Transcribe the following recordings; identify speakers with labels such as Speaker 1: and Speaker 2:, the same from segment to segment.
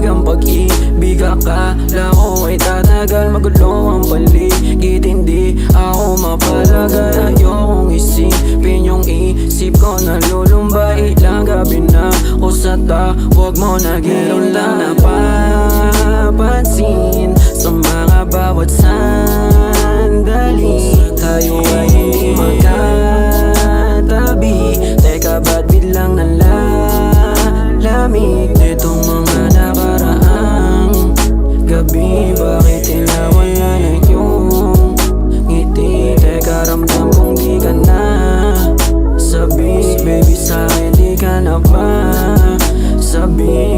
Speaker 1: umagang pag-ibig. Akala ko ay tatagal, magulo ang paligid. Hindi ako mapalagay, ayokong isipin yung isip ko nalulumba. Ilang gabi na ako sa tawag mo, naging lang napapansin sa mga bawat sandali. Tayo ay hindi magkatabi. Teka, ba't biglang nalalamig nitong mga nakaraang gabi? Bakit tila wala na yung ngiti? Teka, ramdam kong di ka na sabi. Baby, sa'kin di ka na ba sabi?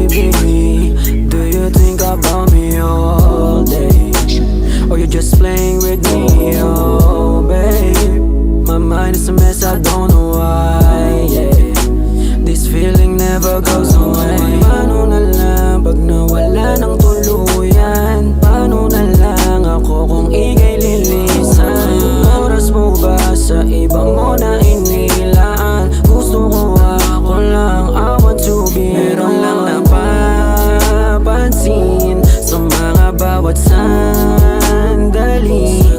Speaker 1: Baby, do you think about me all day? Or you just playing with me, oh babe? My mind is a mess, I don't know why, yeah. This feeling never goes away. Paano na lang pag nawala ng tuluyan? Paano na lang ako kung ika'y lilisan? Oras mo ba sa ibang mo na inilaan? Gusto ko ako lang, I want to be. Meron lang napapansin sa mga bawat sandali.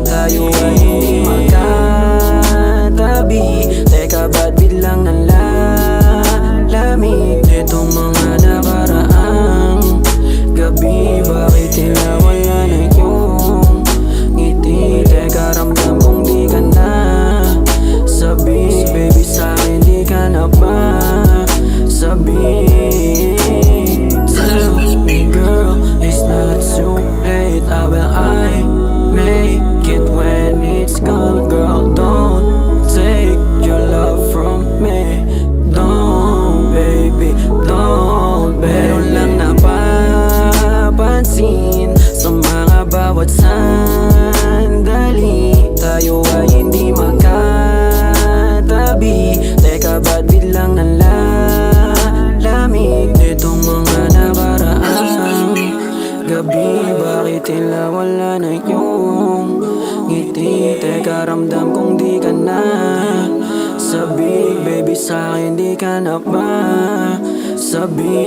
Speaker 1: Tayo ay hindi magkatabi. Teka, ba't biglang nalalamig nitong mga nakaraang gabi? Bakit tila wala na yung ngiti? Teka, ramdam kong di ka na sabi. Baby, sa'kin di ka na ba sabi? Tell me girl, it's not too late. How will I make it when it's gone? Girl, don't take your love from me. Don't, baby, don't. Meron lang napapansin sa mga bawat sandali. Tayo ay hindi magkatabi. Teka, ba't biglang nalalamig nitong mga nakaraang gabi? Bakit tila wala na yung ngiti? Teka, ramdam kong di ka na sabi. Baby, sa'kin di ka na ba sabi?